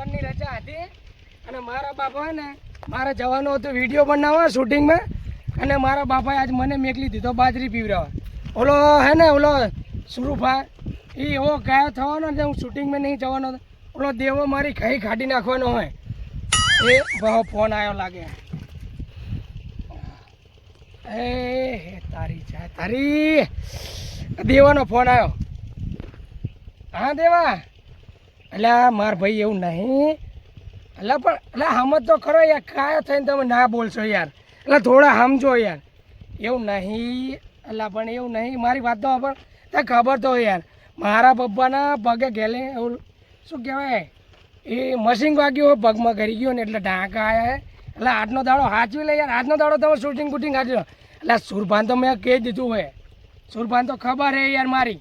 લગનની રજા હતી અને મારા બાપા ને મારે જવાનું હતું વિડીયો બનાવવા શૂટિંગમાં અને મારા બાપાએ આજ મને મેકલી દીધો બાજરી પીવડાવવા ઓલો હે ને ઓલો સુરૂફા એ એવો ગાયો થવાનો ને હું શૂટિંગમાં નહીં જવાનો ઓલો દેવો મારી ખાઈ કાઢી નાખવાનો હોય એ બહુ ફોન આવ્યો લાગે એ તારી ચા તારી દેવાનો ફોન આવ્યો હા દેવા એટલે માર ભાઈ એવું નહીં એટલે પણ એટલે સમજ તો ખરો યાર કાયો થઈને તમે ના બોલશો યાર એટલે થોડા સમજો યાર એવું નહીં એટલે પણ એવું નહીં મારી વાત તો પણ ત્યાં ખબર તો યાર મારા પપ્પાના પગે ગેલે એવું શું કહેવાય એ મશીન વાગ્યું હોય પગમાં કરી ગયો ને એટલે ઢાંકા આવ્યા એટલે આજનો દાડો સાચવી લે યાર આજનો દાડો તમે શૂટિંગ બૂટિંગ સાચવી લો એટલે સુરભાન તો મેં કહી દીધું હોય સુરભાન તો ખબર હે યાર મારી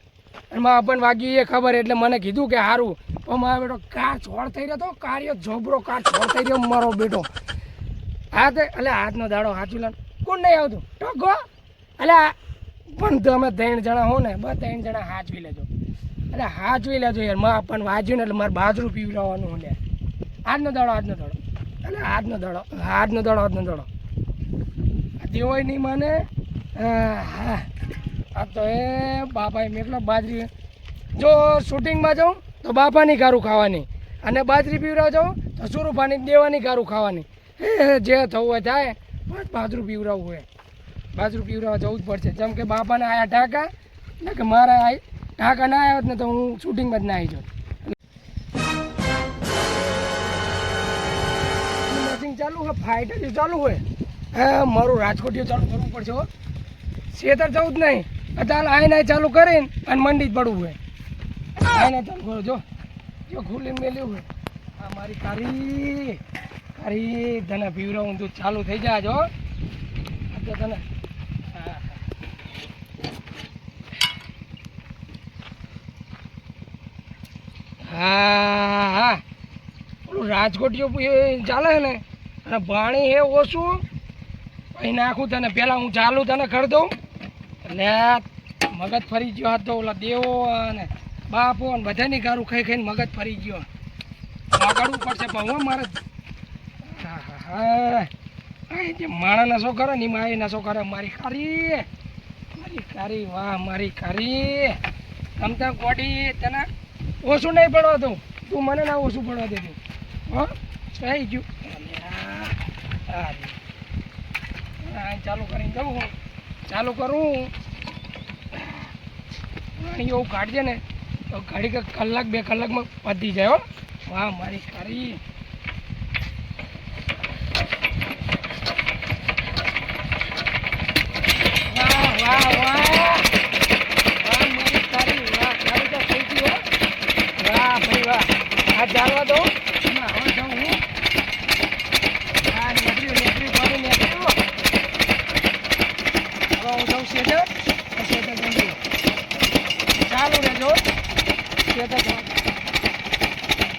અને મારા પણ વાગ્યું એ ખબર એટલે મને કીધું કે સારું પણ મારો બેટો કાર છોડ થઈ રહ્યો તો કાર્ય જોબરો કાર છોડ થઈ રહ્યો મારો બેટો હા તે એટલે આજનો દાડો સાચવી લે કોણ નહીં આવતું ટોકો એટલે પણ તમે 3 જણા હો ને બસ 3 જણા સાચવી લેજો એટલે સાચવી લેજો યાર મારે પણ વાંચ્યું ને એટલે મારે બાજરું પીવડાવવાનું લે આજનો દાડો એટલે આજનો દાડો દેવાય નહીં મને હા આ તો એ બાપાએ મેકલો બાજરી જો શૂટિંગમાં જાઉં તો બાપાની ગારું ખાવાની અને બાજરી પીવડાવ જાઉં તો સુરૂપાની દેવાની ગારું ખાવાની જે થવું હોય થાય બસ બાજરું પીવડાવવું હોય બાજરું પીવડાવવા જવું જ પડશે જેમ કે બાપાને આયા ટાંકા ને કે મારા ટાંકા ના આવ્યા ને તો હું શૂટિંગમાં જ ના આવી જાઉં મશીન ચાલુ હોય ફાઇટર ચાલુ હોય હા મારું રાજકોટીઓ ચાલુ કરવું પડશે હો શેતર જવું જ નહીં ચાલ આઈને ચાલુ કરીને અને મંડી જ પડવું હોય આઈને ચાલુ કરો જો ખુલ્લી મેલ્યું હોય હા મારી કારી તને પીવડાવું તું ચાલુ થઈ જાય જો તને હા હા ઓલું રાજકોટીઓ ચાલે ને અને પાણી હે ઓછું અહીં નાખું તને પહેલાં હું ચાલુ તને કરી દઉં એટલે મગજ ફરી ગયો હતો ઓલા દેવો અને બાપો ને બધાની ગારું ખાઈ ખાઈને મગજ ફરી ગયો વાગડવું પડશે પણ હું મારે હા હા હા જે માણા નશો કરે ને એમાં એ નશો કરે મારી કારી વાહ મારી કારી તમતા કોડી તને ઓછું નહીં પડવા દઉં તું મને ના ઓછું પડવા દે તું હા થઈ ગયું ચાલુ કરીને જવું ચાલુ કરું પાણી એવું કાઢજે ને તો ઘડી કલાક 2 કલાકમાં પતી જાય હો વાહ મારી કારી વાહ વાહ વાહ વાહ મારી કારી વાહ કારી તો થઈ ગયું વાહ ભાઈ વાહ આ ચાલવા દો હવે જાઉં હું હા નીકળ્યું પાણી નીકળ્યું હવે હું જાઉં શેટર જલ્દી ચાલુ રહેજો શેટર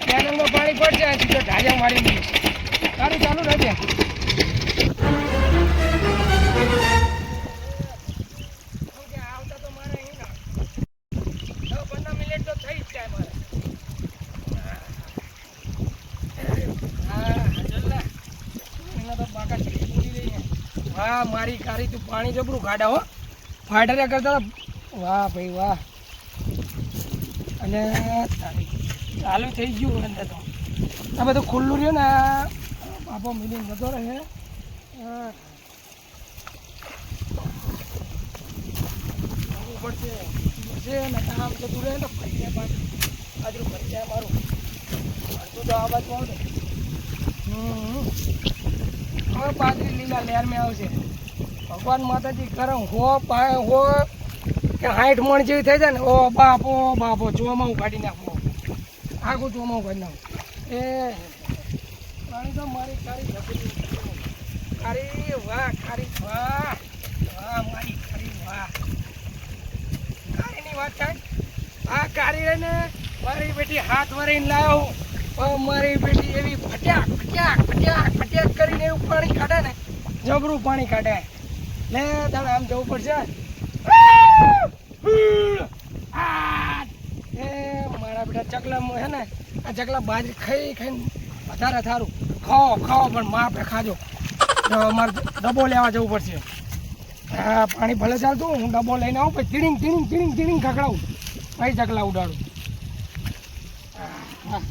કેનલમાં પાણી પડશે સીધો ઢાળિયા મારી દઈશ સારું ચાલુ રહેજે આવતા તો મારે અહીં 10-15 મિનિટ તો થઈ જ જાય મારે વાહ મારી કારી તું પાણી જબરું કાઢા હો ફાટર્યા કરતા વાહ ભાઈ વાહ અને ચાલુ થઈ ગયું અંદર તો આ બધું ખુલ્લું રહ્યું ને બાપો મિલિંગ જતો રહે પડશે ને કામ જતું રહે તો ફરી જાય પાછું બાજુ ફરી જાય મારું અડધું તો આ બાજુ આવડે હવે પાદરી લીલા લહેર મેં આવશે ભગવાન માતાજી કરે હો પાય હો કે 60 મણ જેવી થઈ જાય ને ઓ બાપો ચોમાવું કાઢી નાખો આખું ચોમાવું કાઢી નાખું એ પાણી તો મારી કારી વાહ મારી કારી વાહ કારીની વાત થાય આ કારી રહીને મારી બેટી હાથ વરીને લાવ્યો મારી બેટી એવી ફટ્યાક કરીને એવું પાણી કાઢે ને જબરું પાણી કાઢે લે તારે આમ જવું પડશે એ મારા બેટા ચકલા હે ને આ ચકલા બાજરી ખાઈ ખાઈને વધારે સારું ખાઓ ખાઓ પણ માપે ખાજો તો અમારે ડબ્બો લેવા જવું પડશે હા પાણી ભલે ચાલતું હું ડબ્બો લઈને આવું પછી ટીડિંગ ટીડિંગ ટીડિંગ ટીડિંગ ખકડાવું પછી ચકલા ઉડાડું હા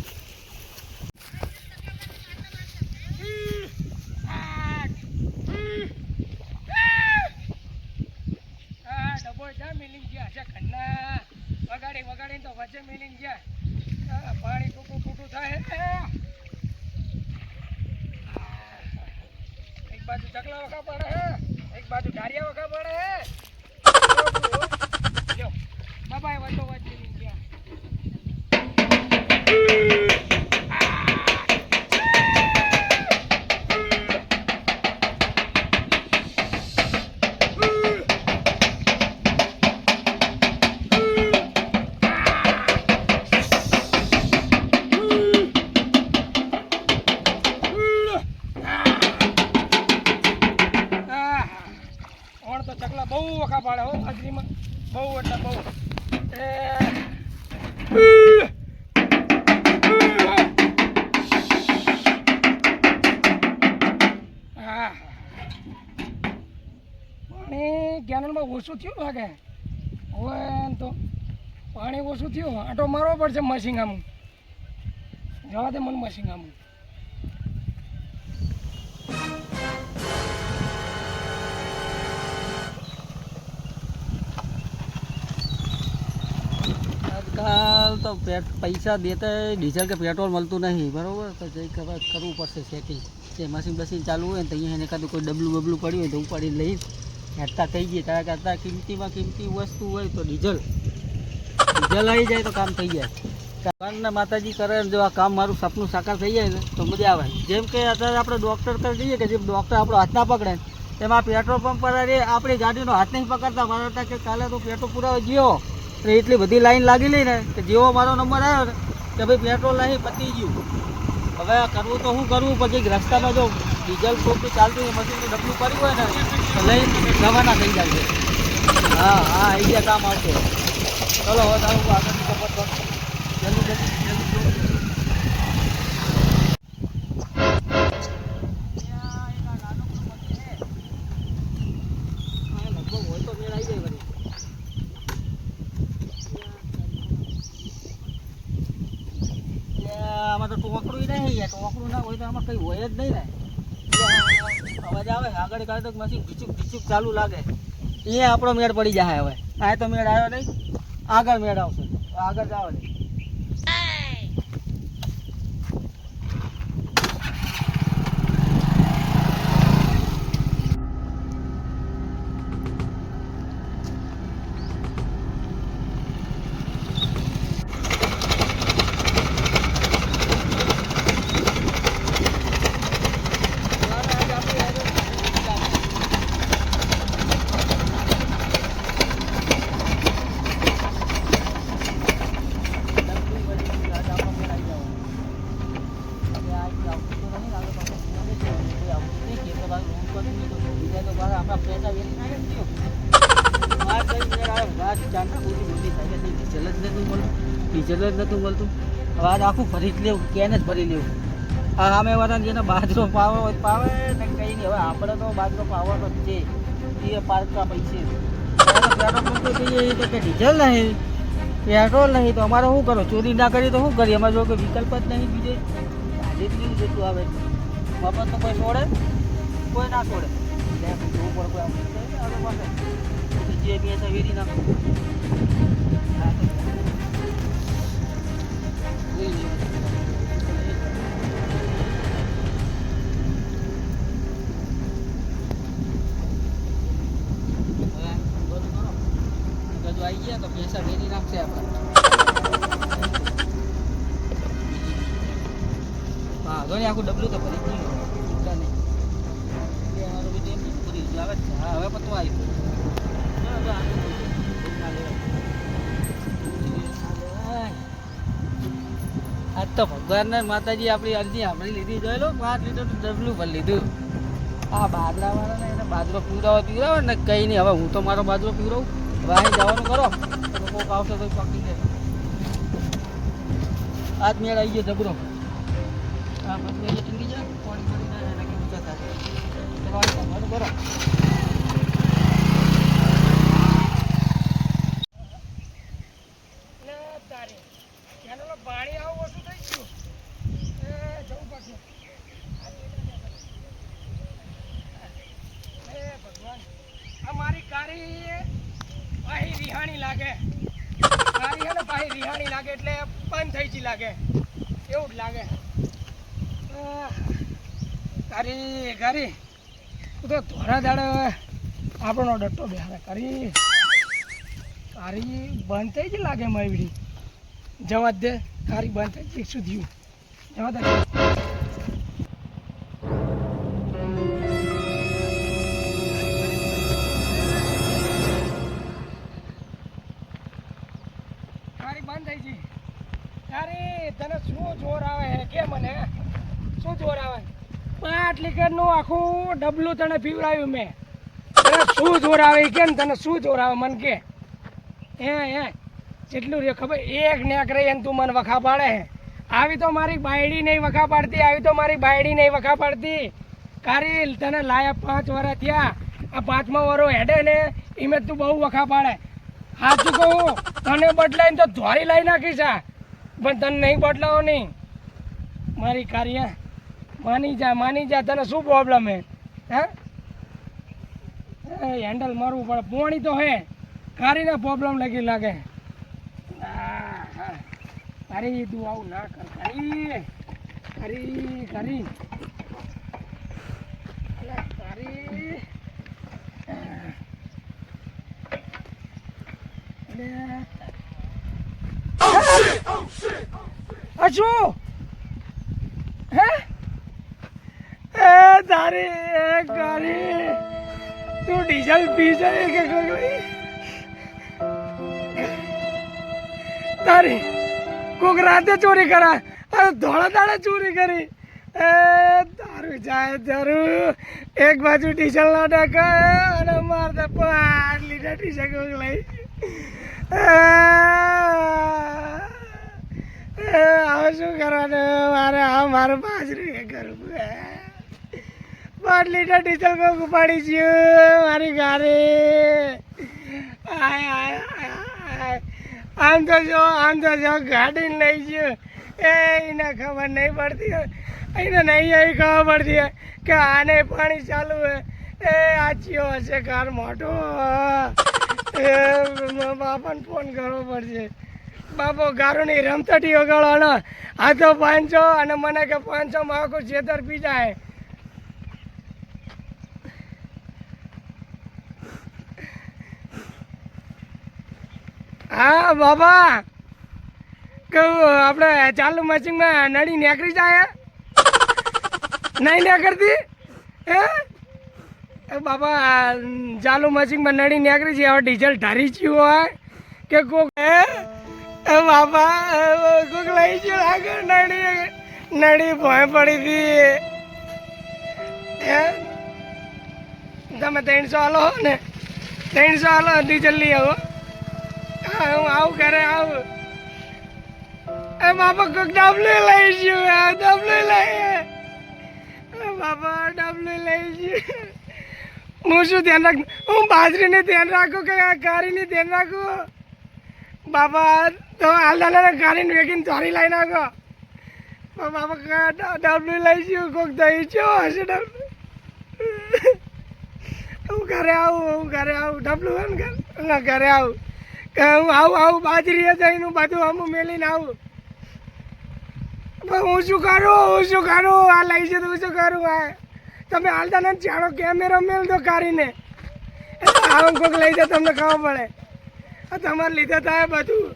ડબ્બો જા મિલિંગ ગયા છે ખન્ના વગાડી વગાડીને તો વચ્ચે મિલિંગ ગયા પાણી ટૂંકું ટૂંકું થાય એક બાજુ ચકલા વખા પડે હે એક બાજુ ઢારિયા વખા પડે હે જો બાબાએ વચ્ચો વચ્ચે મિલિંગ ગયા તો ચકલા બહુ વખા પાડે હો બાજરીમાં બહુ એટલે બહુ હા પાણી કેનલમાં ઓછું થયું લાગે હવે એમ તો પાણી ઓછું થયું આટો મારવો પડશે મસીંગામાં જવા દે મને મસીંગામાં આજકાલ તો પૈસા દેતા ડીઝલ કે પેટ્રોલ મળતું નહીં બરાબર તો જઈ કરવું પડશે સેટિંગ જે મશીન બસીન ચાલુ હોય ને તો અહીંયા એને કાંતું કોઈ ડબલું બબલું પડ્યું હોય તો ઉપાડીને લઈ હેઠતા થઈ જાય તારા કરતાં કિંમતીમાં કિંમતી વસ્તુ હોય તો ડીઝલ આવી જાય તો કામ થઈ જાય ભગવાનના માતાજી કરે જો આ કામ મારું સપનું સાકાર થઈ જાય ને તો મજા આવે જેમ કે અત્યારે આપણે ડૉક્ટર કરી દઈએ કે જેમ ડૉક્ટર આપણો હાથ ના પકડે તેમાં પેટ્રોલ પંપ પર આપણી ગાડીનો હાથ નહીં પકડતા મારા હતા કે કાલે તો પેટ્રોલ પુરાવા ગયો ને એટલી બધી લાઈન લાગી લઈ ને કે જેવો મારો નંબર આવ્યો ને કે ભાઈ પેટ્રોલ નહીં પતી ગયું હવે કરવું તો શું કરવું પછી રસ્તામાં જો ડીઝલ ખોટું ચાલતું હોય મશીનનું ડબલું કર્યું હોય ને તો લઈને રવાના થઈ જાય છે હા હા આવી ગયા કામ આવશે ચલો હવે તારું આગળની ખબર કર જલ્દી જલ્દી લગભગ હોય તો મેળ આવી જાય વળી આમાં તો ટોકરું નહીં યાર ટોકરું ના હોય તો આમાં કંઈ હોય જ નહીં ને અવાજ આવે આગળ કાઢે તો મશીન ઘીચુક ઘીચુક ચાલુ લાગે એ આપણો મેળ પડી જાય હવે આ તો મેળ આવ્યો નહીં આગળ મેળ આવશે આગળ જાવ નહીં ડીઝલ જ નહોતું મળતું હવે આ આખું ભરી જ લેવું કેન જ ભરી લેવું આ સામે વાળાને જેને બાજરો પાવો હોય પાવે ને કંઈ નહીં હવે આપણે તો બાજરો પાવાનો જ છે એ પારકા પૈસે પેટ્રોલ પંપ જઈએ તો કે ડીઝલ નહીં પેટ્રોલ નહીં તો અમારે શું કરો ચોરી ના કરીએ તો શું કરીએ અમારે જો કોઈ વિકલ્પ જ નહીં બીજે આજે જ કેવું જતું આવે મફત તો કોઈ છોડે કોઈ ના છોડે જોવું પડે કોઈ જે બી વેરી નાખો આવી ગયા તો પૈસા વેરી નાખશે આપણે હા ઘણી આખું ડબલું તો ભરી ગયું ચિંતા નહીં અમારું બધું એમ પૂરી આવે છે હા હવે પતું આવ્યું આજ તો ભગવાનને માતાજી આપણી અરજી સાંભળી લીધી જોઈ લો 5 લીટર ડબલું ભરી લીધું આ બાજરાવાળાને એને બાજરો પીવડાવે ને કંઈ નહીં હવે હું તો મારો બાજરો પીવડાવું હવે અહીં જવાનું કરો તો કોક આવશે તો પકડી લે આજ મેળ આવી ગયો જબરો. હા બસ મેળ ઠંડી જાય પાણી પડી જાય એના કે ઊંચા થાય. ચલો આવી જાઓ બરો. પાણી આવું ઓછું થઈ ગયું જવું પડશે. ભગવાન આ મારી કારી પાહી રિહાણી લાગે. કારી હે ને પાહી રિહાણી લાગે એટલે બંધ થઈ ગઈ લાગે એવું જ લાગે. કારી કારી તું તો ધોરા દાડે આપણો ડટ્ટો બેહારે. કારી કારી બંધ થઈ ગઈ લાગે મારી જવા દે. કારી બંધ થઈ ગઈ શું થયું જવા દે. બંધ થઈ ગઈ. અરે તને શું જોર આવે હે કે મને શું જોર આવે? 5 લીટરનું આખું ડબલું તને પીવડાવ્યું મેં. તને શું જોર આવે કે તને શું જોર આવે મને કે? હે જેટલું રે ખબર એક નેક રહી એને તું મને વખા પાડે હે. આવી તો મારી બાયડી નહીં વખા પાડતી. આવી તો મારી બાયડી નહીં વખા પાડતી. કારી તને લાયા 5 વર્ષ થયા. આ 5મા વરો હેડે ને એમે તું બહુ વખા પાડે. સાચું કહું તને બદલાઈને તો ધોરી લઈ નાખીશ આ પણ તને નહીં બદલાવો નહીં. મારી કારિયા માની જા. તને શું પ્રોબ્લેમ હે? હે હેન્ડલ મારવું પડે. પોણી તો હે કારીને પ્રોબ્લેમ લાગી લાગે. કારી તું આવું ના કર. કારી કારી શું હે તારી ગાડી તું ડીઝલ પી જાય કે તારી કોક રાતે ચોરી કરા ધોળા દાડે ચોરી કરી. તારું જાય તારું એક બાજુ ડીઝલ ના ડાકે અને મારતા 5 લીટર ડીઝલ કોક લઈ. હવે શું કરવાનું મારે? મારું બાજરી કરવું. 5 લીટર ડીઝલ કોક ઉપાડી ગયું મારી ગાડી. આમ તો જો ગાડીને લઈ ગયું એને ખબર નહીં પડતી. એને નહીં આવી ખબર પડતી કે આને પાણી ચાલુ હે. આચીઓ હશે કાર મોટો. બાપાને ફોન કરવો પડશે. બાપો ગારોની રમતટી વગાડવાનો. આ તો 500 અને મને કે 500 માં આખું છેતર પી જાય. હા બાબા કહું આપણે ચાલુ મશીનમાં નળી નીકળી જાય નહીં નીકળતી હે બાબા? ચાલુ મશીનમાં નળી નીકળી છે. હવે ડીઝલ ઢારી ગયું હોય કે કોક બાબા કોક લઈ ગયું આગળ નળી ભોય પડી હતી. તમે 300 હાલો ને 300 હાલો ડીઝલ લઈ આવો. હું આવું કરે આવું. બાપા કોક ડબલું લઈ ગયું. ડબલું લઈ બાપા ડબલું લઈ ગયું. હું શું ધ્યાન રાખ? હું બાજરીને ધ્યાન રાખું કે આ કારીને ધ્યાન રાખું? બાપા તો હાલદાને કારીને વેગીને ચોરી લઈ નાખો. બાપા ડબલું લઈ ગયું. કોક દહીં છો હશે ડબલું. હું ઘરે આવું ડબલું હોય ને ઘરે આવું કે હું આવું બાજરીએ જઈને બધું અમુક મેલીને આવું. હું શું કરું? આ લઈ છે તો હું શું કરું? આ તમે હાલતા નથી ચાલો કેમેરો મેળ દો કારીને. આવું કોઈક લઈ જાય તમને ખબર પડે. તમારે લીધે થાય બધું.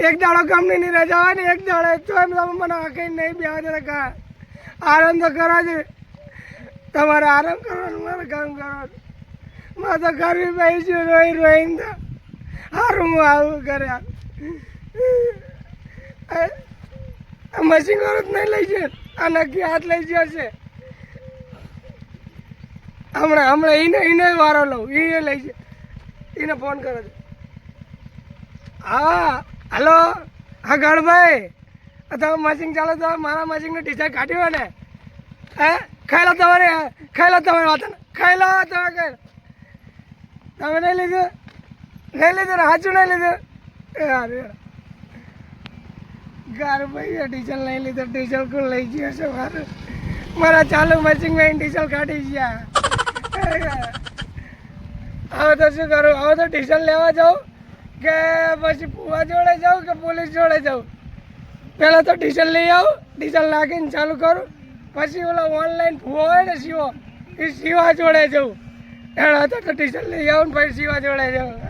એક દાડો કંપનીની રજા હોય ને એક દાડો તો એમ મને આખી નહીં બેવા દે. આરામ તો કરો છે તમારે. આરામ કરવાનું મારે કામ કરવાનું. મારે તો કરવી ભાઈ છું રોઈને તો સારું હું આવું કરે. મશીન વાળો જ નહીં લઈ જાય. આ નક્કી હાથ લઈ ગયો છે. હમણાં એને વારો લઉં. એ લઈ જાય. એને ફોન કરો. હા હલો હા ગણભાઈ તમે મશીન ચાલો તો મારા મશીનનું ડીઝલ કાઢ્યું ને હે ખાઈ લો તમારે વાત ખાઈ લો તમે તમે નહીં લીધું ને સાચું નહીં લીધું અરે ગણભાઈ ડીઝલ નહીં લીધું ડીઝલ કોણ લઈ ગયો છે મારા ચાલુ મશીનમાં ડીઝલ કાઢી ગયા હવે તો શું કરું હવે તો ડીઝલ લેવા જાઉં કે પછી ફુવા જોડે જાઉં કે પોલીસ જોડે જાઉં પહેલાં તો ડીઝલ લઈ આવું ડીઝલ નાખીને ચાલુ કરું પછી ઓલા ઓનલાઈન ફુવા હોય ને શિવો એ શિવા જોડે જાઉં એના તો ડીઝલ લઈ આવું ને પછી શિવા જોડે જાઉં